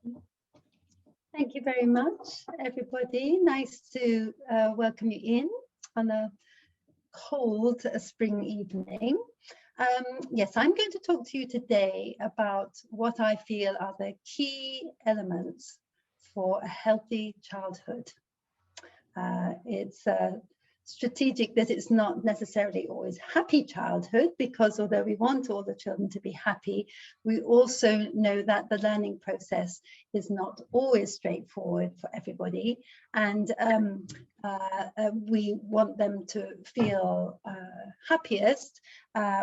Thank you very much, everybody. Nice to welcome you in on a cold spring evening. Yes, I'm going to talk to you today about what I feel are the key elements for a healthy childhood. It's strategic that it's not necessarily always happy childhood, because although we want all the children to be happy, we also know that the learning process is not always straightforward for everybody, and we want them to feel happiest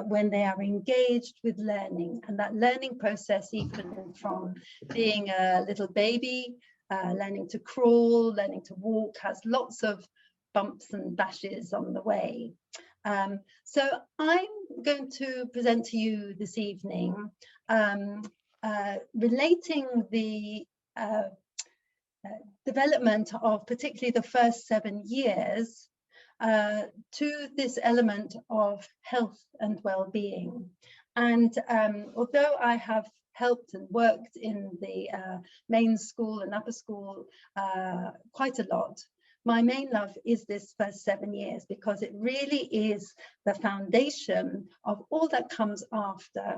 when they are engaged with learning. And that learning process, even from being a little baby, learning to crawl, learning to walk, has lots of bumps and bashes on the way. So I'm going to present to you this evening relating the development of particularly the first 7 years to this element of health and well-being. And although I have helped and worked in the main school and upper school quite a lot, my main love is this first 7 years, because it really is the foundation of all that comes after.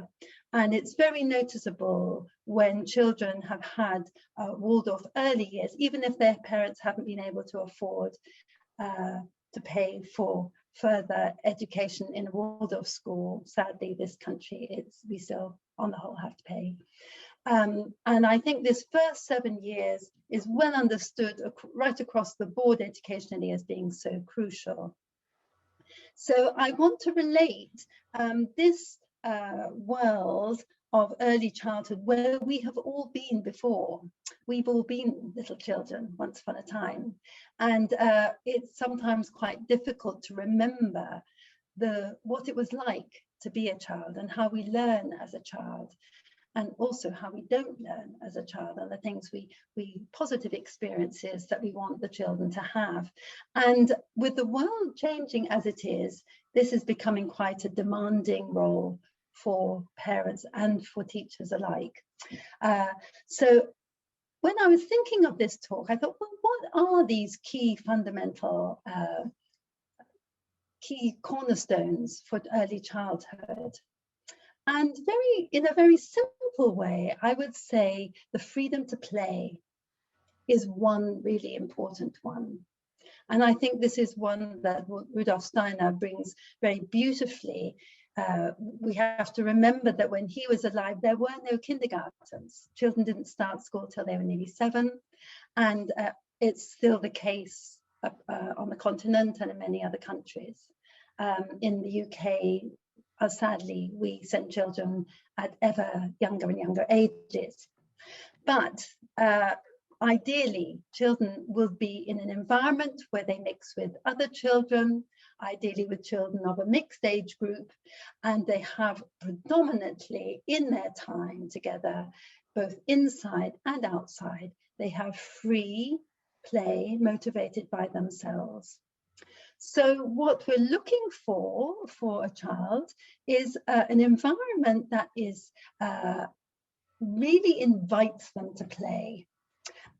And it's very noticeable when children have had Waldorf early years, even if their parents haven't been able to afford to pay for further education in a Waldorf school. Sadly, this country, we still on the whole have to pay. And I think this first 7 years is well understood right across the board educationally as being so crucial. So I want to relate this world of early childhood, where we have all been before. We've all been little children once upon a time. And it's sometimes quite difficult to remember what it was like to be a child, and how we learn as a child, and also how we don't learn as a child, and the things positive experiences that we want the children to have. And with the world changing as it is, this is becoming quite a demanding role for parents and for teachers alike. So when I was thinking of this talk, I thought, well, what are these key fundamental key cornerstones for early childhood? And in a very simple way, I would say the freedom to play is one really important one. And I think this is one that Rudolf Steiner brings very beautifully. We have to remember that when he was alive, there were no kindergartens. Children didn't start school till they were nearly 7. And it's still the case on the continent and in many other countries. In the UK, sadly, we send children at ever younger and younger ages. But ideally, children will be in an environment where they mix with other children, ideally with children of a mixed age group, and they have predominantly in their time together, both inside and outside, they have free play motivated by themselves. So what we're looking for a child is an environment that is really invites them to play.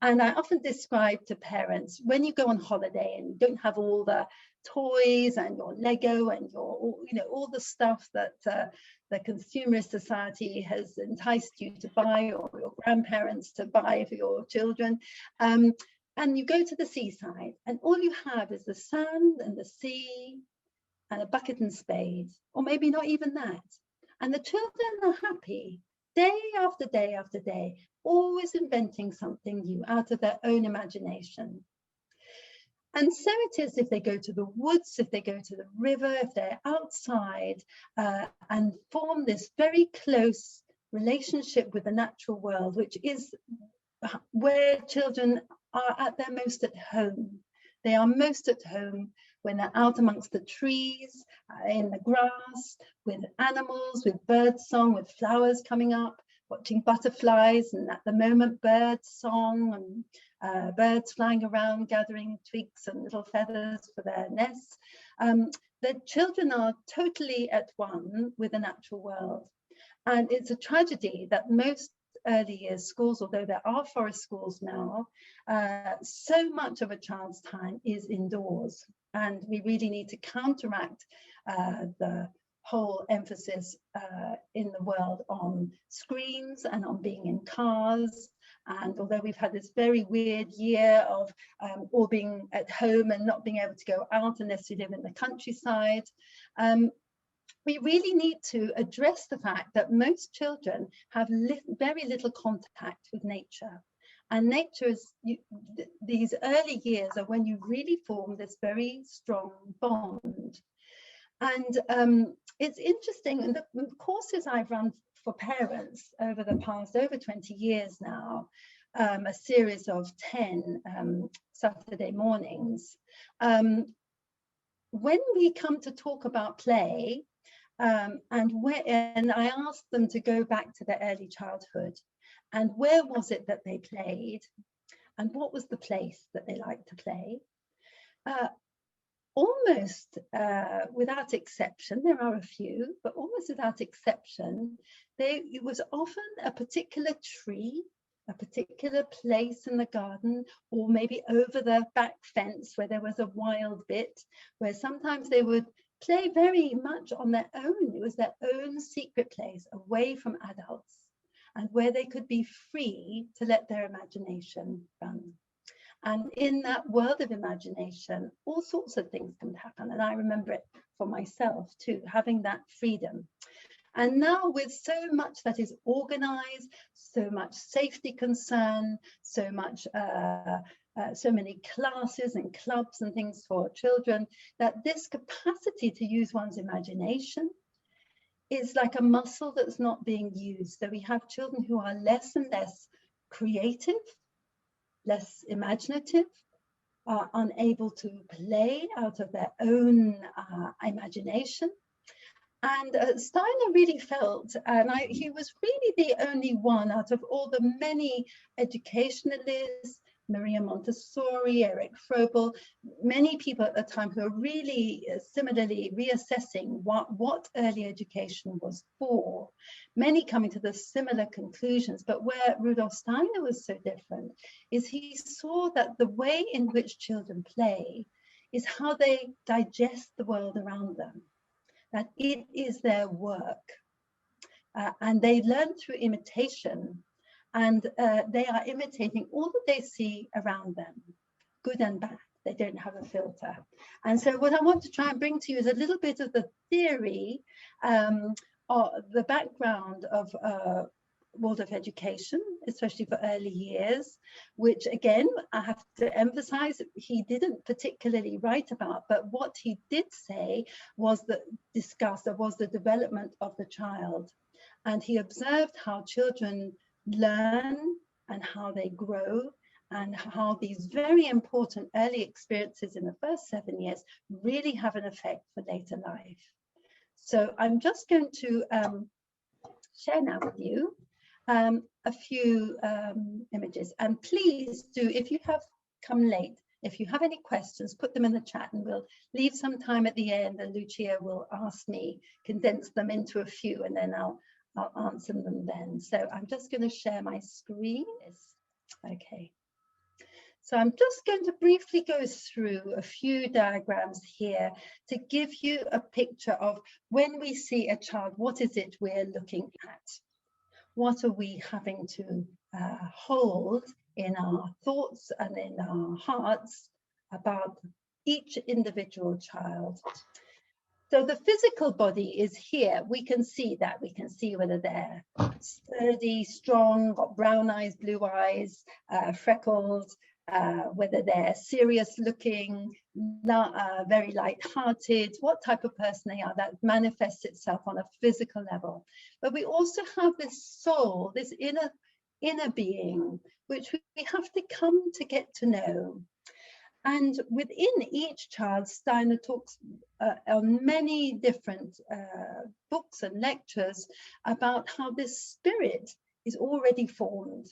And I often describe to parents, when you go on holiday and you don't have all the toys and your Lego and your, all the stuff that the consumerist society has enticed you to buy, or your grandparents to buy for your children, and you go to the seaside, and all you have is the sand and the sea and a bucket and spade, or maybe not even that. And the children are happy day after day after day, always inventing something new out of their own imagination. And so it is if they go to the woods, if they go to the river, if they're outside and form this very close relationship with the natural world, which is where children are at their most at home. They are most at home when they're out amongst the trees, in the grass, with animals, with bird song, with flowers coming up, watching butterflies, and at the moment bird song, and birds flying around, gathering twigs and little feathers for their nests. The children are totally at one with the natural world. And it's a tragedy that most early years schools, although there are forest schools now, so much of a child's time is indoors. And we really need to counteract the whole emphasis in the world on screens and on being in cars. And although we've had this very weird year of all being at home and not being able to go out unless you live in the countryside, we really need to address the fact that most children have very little contact with nature. And nature is, these early years are when you really form this very strong bond. And it's interesting, in the courses I've run for parents over the past over 20 years now, a series of 10 Saturday mornings, when we come to talk about play, and I asked them to go back to their early childhood, and where was it that they played, and what was the place that they liked to play, almost without exception, there are a few, but almost without exception, it was often a particular tree, a particular place in the garden, or maybe over the back fence where there was a wild bit, where sometimes they would play very much on their own. It was their own secret place, away from adults, and where they could be free to let their imagination run. And in that world of imagination, all sorts of things can happen. And I remember it for myself too, having that freedom. And now with so much that is organized, so much safety concern, so many classes and clubs and things for children, that this capacity to use one's imagination is like a muscle that's not being used. So we have children who are less and less creative, less imaginative, are unable to play out of their own imagination. And Steiner really felt, and he was really the only one out of all the many educationalists, Maria Montessori, Eric Frobel, many people at the time who are really similarly reassessing what early education was for, many coming to the similar conclusions. But where Rudolf Steiner was so different is he saw that the way in which children play is how they digest the world around them, that it is their work, and they learn through imitation, and they are imitating all that they see around them, good and bad. They don't have a filter. And so what I want to try and bring to you is a little bit of the theory, or the background of Waldorf education, especially for early years, which again, I have to emphasize, he didn't particularly write about, but what he did say was that was the development of the child. And he observed how children learn and how they grow, and how these very important early experiences in the first 7 years really have an effect for later life. So I'm just going to share now with you a few images, and please do, if you have come late, if you have any questions, put them in the chat, and we'll leave some time at the end, and Lucia will ask me, condense them into a few, and then I'll answer them then. So I'm just going to share my screen. Okay. So I'm just going to briefly go through a few diagrams here to give you a picture of when we see a child, what is it we're looking at? What are we having to hold in our thoughts and in our hearts about each individual child? So the physical body is here. We can see that. We can see whether they're sturdy, strong, got brown eyes, blue eyes, freckled, whether they're serious looking, very light-hearted, what type of person they are. That manifests itself on a physical level. But we also have this soul, this inner being, which we have to come to get to know. And within each child, Steiner talks on many different books and lectures about how this spirit is already formed,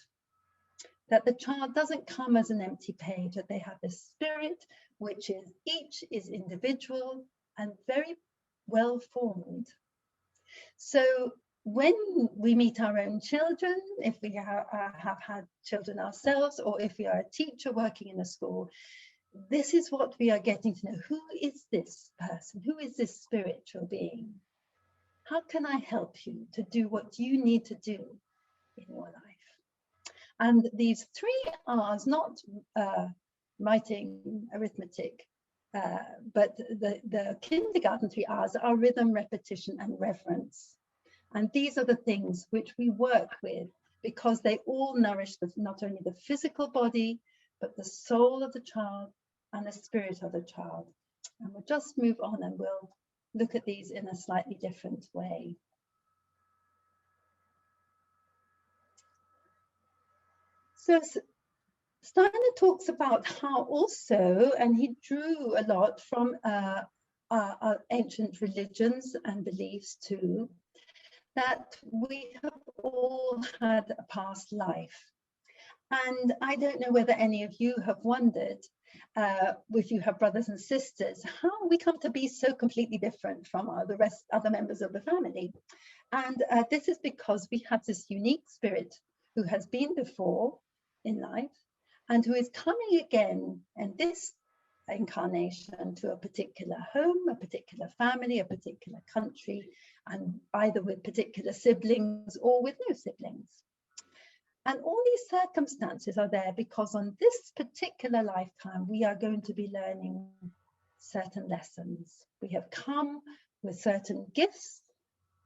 that the child doesn't come as an empty page, that they have this spirit, which is each is individual and very well formed. So when we meet our own children, if we have had children ourselves, or if we are a teacher working in a school, this is what we are getting to know. Who is this person? Who is this spiritual being? How can I help you to do what you need to do in your life? And these 3 R's, not writing, arithmetic, but the kindergarten 3 R's are rhythm, repetition, and reverence. And these are the things which we work with, because they all nourish not only the physical body, but the soul of the child and the spirit of the child. And we'll just move on and we'll look at these in a slightly different way. So Steiner talks about how also, and he drew a lot from our ancient religions and beliefs too, that we have all had a past life. And I don't know whether any of you have wondered, if you have brothers and sisters, how we come to be so completely different from other members of the family. And this is because we have this unique spirit who has been before in life and who is coming again in this incarnation to a particular home, a particular family, a particular country, and either with particular siblings or with no siblings. And all these circumstances are there because on this particular lifetime, we are going to be learning certain lessons. We have come with certain gifts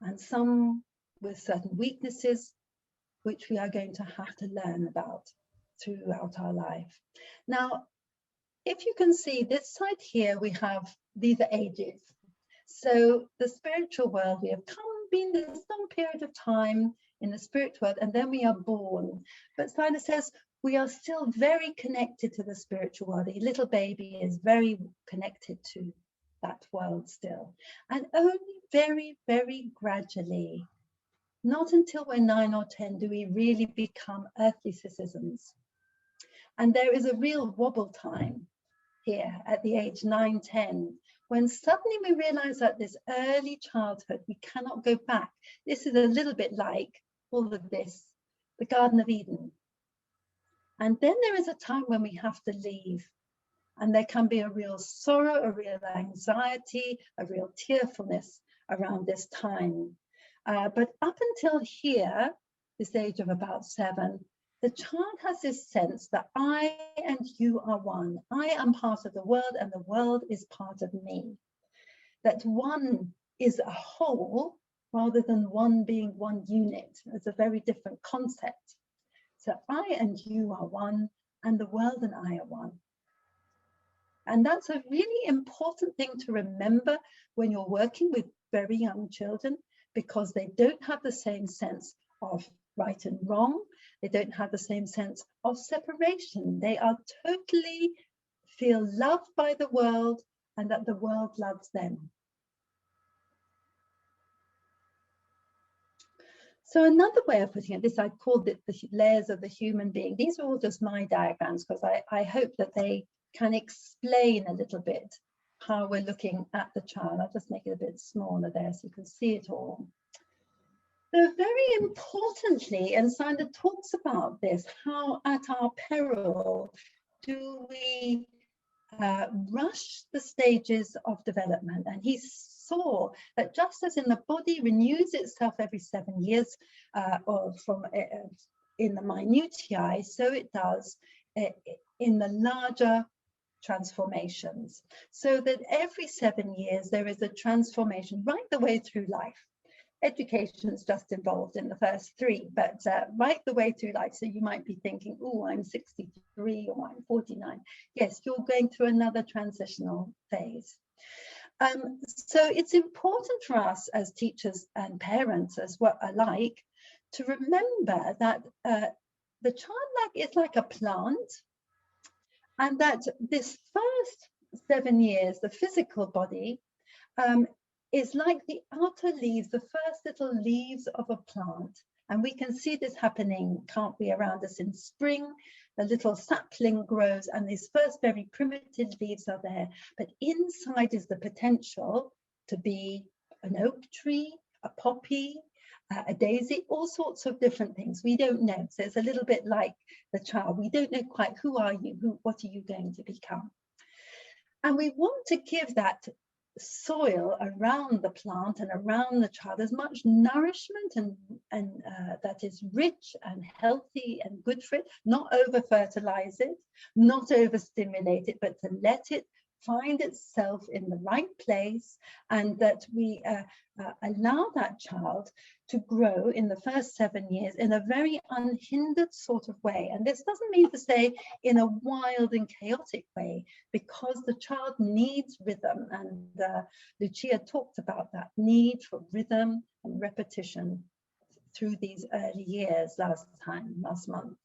and some with certain weaknesses, which we are going to have to learn about throughout our life. Now, if you can see this side here, we have, these are ages. So the spiritual world, we have been this long period of time in the spirit world, and then we are born. But Steiner says we are still very connected to the spiritual world. A little baby is very connected to that world still. And only very, very gradually, not until we're 9 or 10, do we really become earthly citizens. And there is a real wobble time here at the age 9, 10, when suddenly we realize that this early childhood, we cannot go back. This is a little bit like all of this, the Garden of Eden. And then there is a time when we have to leave. And there can be a real sorrow, a real anxiety, a real tearfulness around this time. But up until here, this age of about 7, the child has this sense that I and you are one. I am part of the world and the world is part of me. That one is a whole rather than one being one unit. It's a very different concept. So I and you are one and the world and I are one. And that's a really important thing to remember when you're working with very young children, because they don't have the same sense of right and wrong. They don't have the same sense of separation. They are totally feel loved by the world and that the world loves them. So another way of putting it, this I called it the layers of the human being. These are all just my diagrams because I hope that they can explain a little bit how we're looking at the child. I'll just make it a bit smaller there so you can see it all. So very importantly, and Steiner talks about this, how at our peril do we rush the stages of development. And he saw that just as in the body renews itself every 7 years or from in the minutiae, so it does in the larger transformations. So that every 7 years there is a transformation right the way through life. Education is just involved in the first 3, but right the way through life. So you might be thinking, oh, I'm 63 or I'm 49. Yes, you're going through another transitional phase. So it's important for us as teachers and parents as well alike to remember that the child is like a plant, and that this first 7 years, the physical body, is like the outer leaves, the first little leaves of a plant. And we can see this happening, can't we, around us in spring. The little sapling grows and these first very primitive leaves are there. But inside is the potential to be an oak tree, a poppy, a daisy, all sorts of different things. We don't know. So it's a little bit like the child. We don't know quite, who are you? What are you going to become? And we want to give that soil around the plant and around the child as much nourishment and that is rich and healthy and good for it, not over fertilize it, not overstimulate it, but to let it find itself in the right place, and that we allow that child to grow in the first 7 years in a very unhindered sort of way. And this doesn't mean to say in a wild and chaotic way, because the child needs rhythm, and Lucia talked about that need for rhythm and repetition through these early years last month.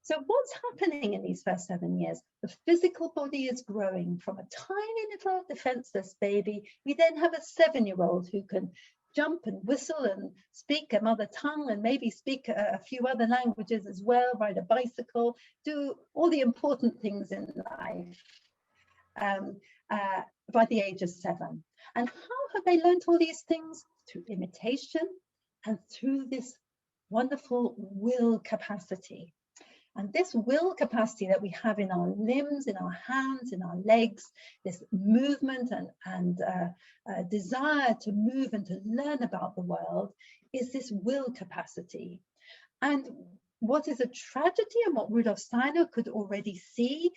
So what's happening in these first 7 years? The physical body is growing from a tiny little defenseless baby. We then have a 7-year-old who can jump and whistle and speak a mother tongue, and maybe speak a few other languages as well, ride a bicycle, do all the important things in life by the age of 7. And how have they learned all these things? Through imitation and through this wonderful will capacity. And this will capacity that we have in our limbs, in our hands, in our legs, this movement and desire to move and to learn about the world, is this will capacity. And what is a tragedy, and what Rudolf Steiner could already see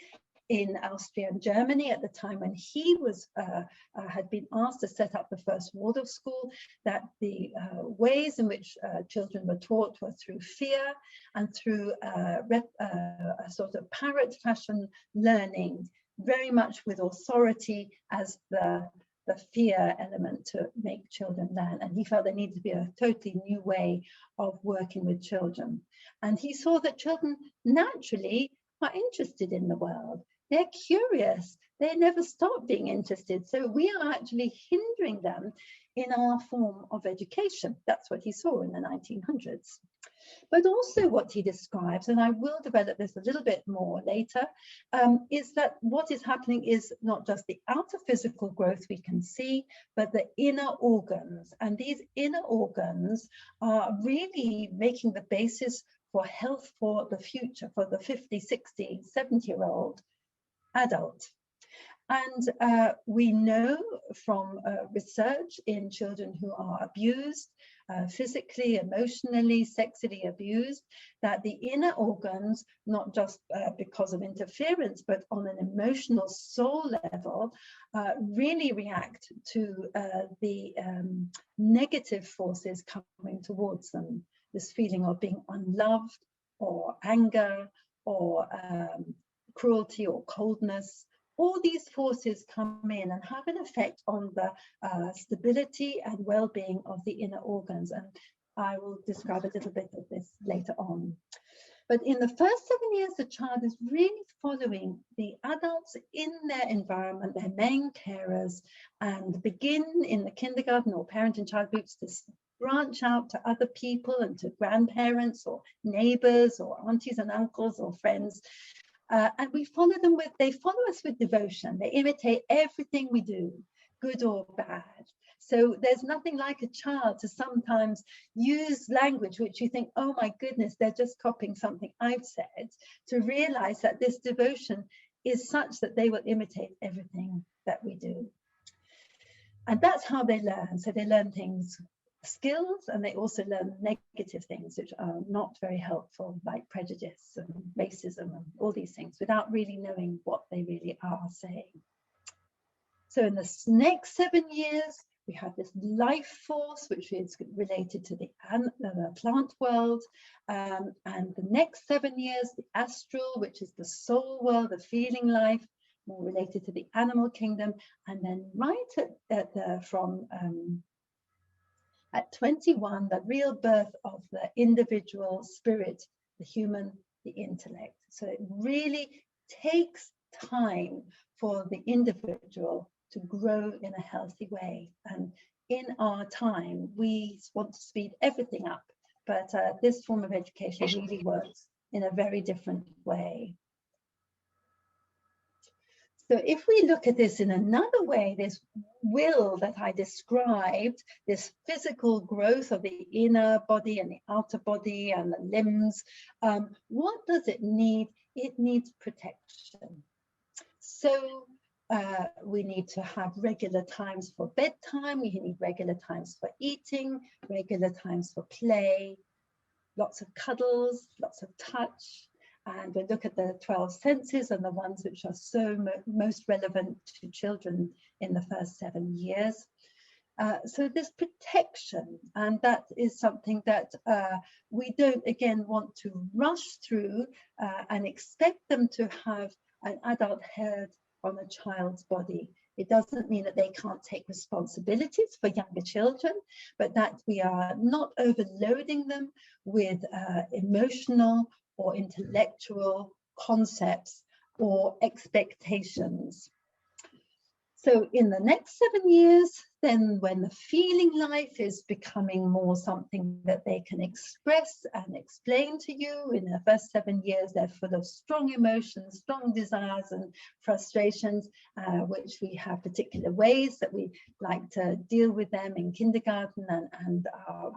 in Austria and Germany at the time when he was had been asked to set up the first Waldorf school, that the ways in which children were taught were through fear and through a sort of parrot fashion learning, very much with authority as the fear element to make children learn. And he felt there needed to be a totally new way of working with children. And he saw that children naturally are interested in the world. They're curious. They never stop being interested. So we are actually hindering them in our form of education. That's what he saw in the 1900s. But also what he describes, and I will develop this a little bit more later, is that what is happening is not just the outer physical growth we can see, but the inner organs. And these inner organs are really making the basis for health for the future, for the 50, 60, 70-year-old adult. And we know from research in children who are abused, physically, emotionally, sexually abused, that the inner organs, not just because of interference, but on an emotional soul level, really react to the negative forces coming towards them. This feeling of being unloved, or anger, or cruelty, or coldness. All these forces come in and have an effect on the stability and well-being of the inner organs. And I will describe a little bit of this later on. But in the first 7 years, the child is really following the adults in their environment, their main carers, and begin in the kindergarten or parent and child groups to branch out to other people and to grandparents or neighbors or aunties and uncles or friends. And we follow them with, they follow us with devotion. They imitate everything we do, good or bad. So there's nothing like a child to sometimes use language which you think, oh my goodness, they're just copying something I've said, to realize that this devotion is such that they will imitate everything that we do. And that's how they learn. So they learn things, skills, and they also learn negative things which are not very helpful, like prejudice and racism and all these things, without really knowing what they really are saying. So in the next 7 years, we have this life force, which is related to the plant world, and the next 7 years, the astral, which is the soul world, the feeling life, more related to the animal kingdom, and then right at 21, the real birth of the individual spirit, the human, the intellect. So it really takes time for the individual to grow in a healthy way. And in our time, we want to speed everything up, but this form of education really works in a very different way. So if we look at this in another way, this will that I described, this physical growth of the inner body and the outer body and the limbs, what does it need? It needs protection. So we need to have regular times for bedtime, we need regular times for eating, regular times for play, lots of cuddles, lots of touch. And we look at the 12 senses and the ones which are so most relevant to children in the first 7 years. So this protection, and that is something that we don't, again, want to rush through and expect them to have an adult head on a child's body. It doesn't mean that they can't take responsibilities for younger children, but that we are not overloading them with emotional or intellectual concepts or expectations. So in the next 7 years, then when the feeling life is becoming more something that they can express and explain to you, in the first 7 years, they're full of strong emotions, strong desires and frustrations, which we have particular ways that we like to deal with them in kindergarten and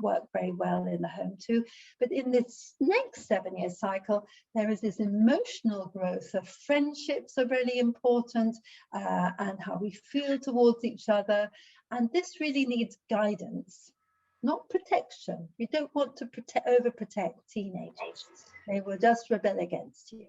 work very well in the home too. But in this next 7-year cycle, there is this emotional growth of friendships are really important, and how we feel towards each other. And this really needs guidance, not protection. We don't want to overprotect teenagers. They will just rebel against you.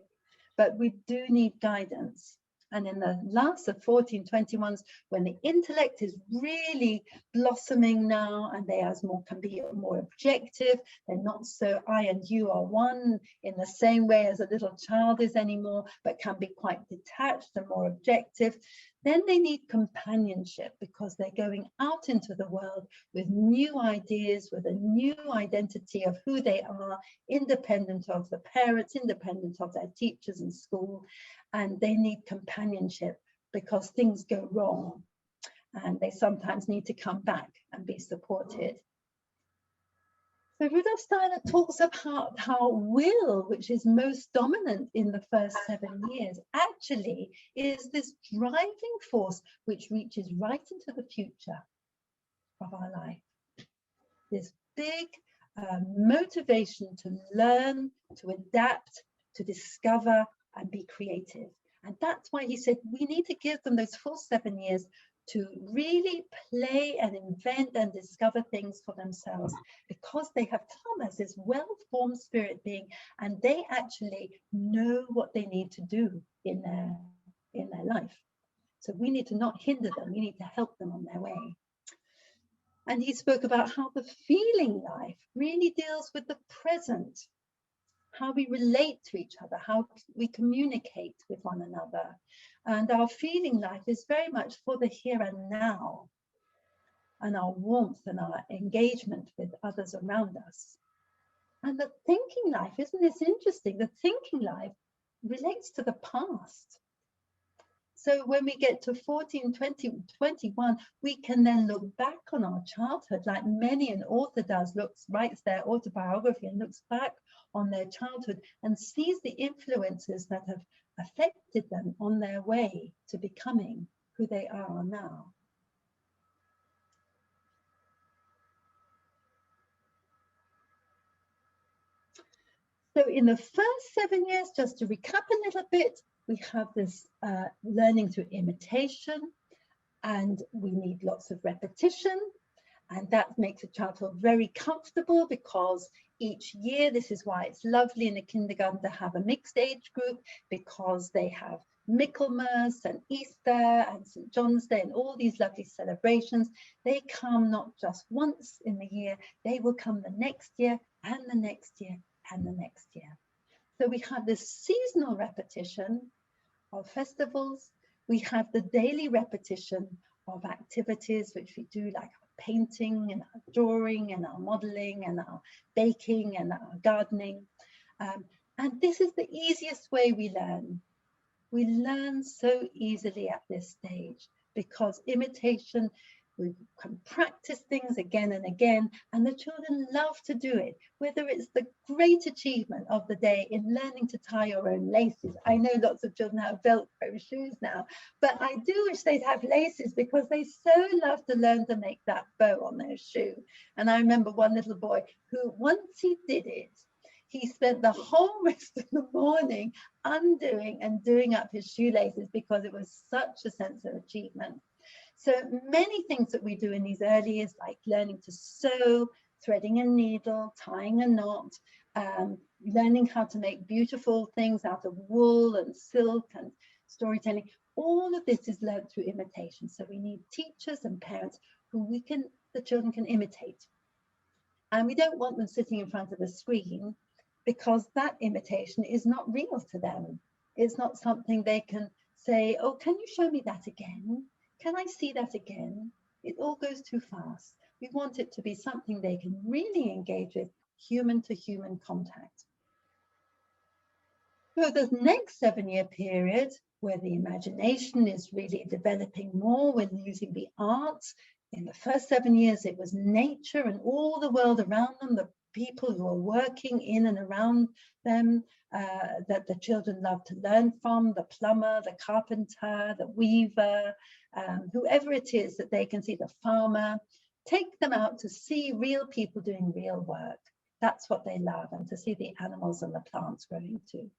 But we do need guidance. And in the last of 14, 21s, when the intellect is really blossoming now, and they can be more objective, they're not so I and you are one in the same way as a little child is anymore, but can be quite detached and more objective, then they need companionship, because they're going out into the world with new ideas, with a new identity of who they are, independent of the parents, independent of their teachers in school. And they need companionship because things go wrong and they sometimes need to come back and be supported. So Rudolf Steiner talks about how will, which is most dominant in the first 7 years, actually is this driving force which reaches right into the future of our life. This big motivation to learn, to adapt, to discover and be creative. And that's why he said we need to give them those full 7 years to really play and invent and discover things for themselves, because they have come as this well-formed spirit being, and they actually know what they need to do in their life. So we need to not hinder them, we need to help them on their way. And he spoke about how the feeling life really deals with the present, how we relate to each other, how we communicate with one another. And our feeling life is very much for the here and now, and our warmth and our engagement with others around us. And the thinking life, isn't this interesting? The thinking life relates to the past. So when we get to 14, 20, 21, we can then look back on our childhood, like many an author does, writes their autobiography and looks back on their childhood and sees the influences that have affected them on their way to becoming who they are now. So in the first 7 years, just to recap a little bit, we have this learning through imitation, and we need lots of repetition. And that makes a child feel very comfortable, because each year, this is why it's lovely in the kindergarten to have a mixed age group, because they have Michaelmas and Easter and St. John's Day and all these lovely celebrations. They come not just once in the year, they will come the next year and the next year and the next year. So we have this seasonal repetition of festivals. We have the daily repetition of activities which we do, like our painting and our drawing and our modeling and our baking and our gardening. And this is the easiest way we learn. We learn so easily at this stage, because imitation, We can practice things again and again, and the children love to do it, whether it's the great achievement of the day in learning to tie your own laces. I know lots of children have Velcro shoes now, but I do wish they'd have laces, because they so love to learn to make that bow on their shoe. And I remember one little boy who, once he did it, he spent the whole rest of the morning undoing and doing up his shoelaces, because it was such a sense of achievement. So many things that we do in these early years, like learning to sew, threading a needle, tying a knot, learning how to make beautiful things out of wool and silk and storytelling. All of this is learned through imitation. So we need teachers and parents who the children can imitate. And we don't want them sitting in front of a screen, because that imitation is not real to them. It's not something they can say, oh, can you show me that again? Can I see that again? It all goes too fast. We want it to be something they can really engage with, human to human contact. So the next 7-year period, where the imagination is really developing more, we're using the arts. In the first 7 years, it was nature and all the world around them, the people who are working in and around them, that the children love to learn from, the plumber, the carpenter, the weaver, whoever it is that they can see, the farmer. Take them out to see real people doing real work. That's what they love, and to see the animals and the plants growing too.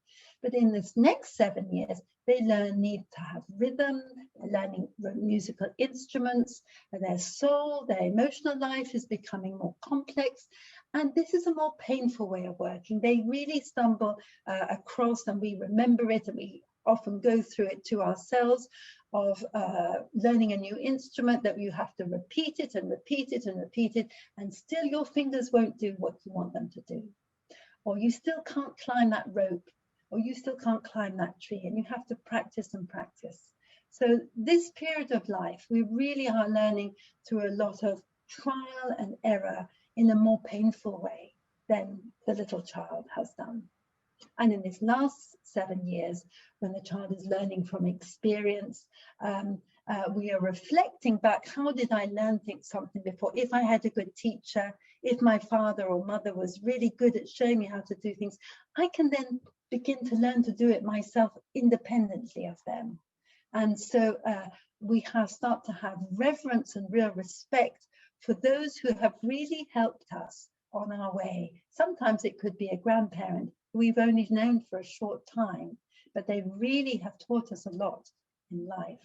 But in this next 7 years, they need to have rhythm, learning musical instruments, and their soul, their emotional life is becoming more complex. And this is a more painful way of working. They really stumble across, and we remember it, and we often go through it to ourselves, of learning a new instrument, that you have to repeat it and repeat it and repeat it, and still your fingers won't do what you want them to do. Or you still can't climb that rope, or you still can't climb that tree, and you have to practice and practice. So this period of life, we really are learning through a lot of trial and error in a more painful way than the little child has done. And in this last 7 years, when the child is learning from experience, we are reflecting back, how did I learn something before? If I had a good teacher, if my father or mother was really good at showing me how to do things, I can then begin to learn to do it myself independently of them. And so we start to have reverence and real respect for those who have really helped us on our way. Sometimes it could be a grandparent who we've only known for a short time, but they really have taught us a lot in life.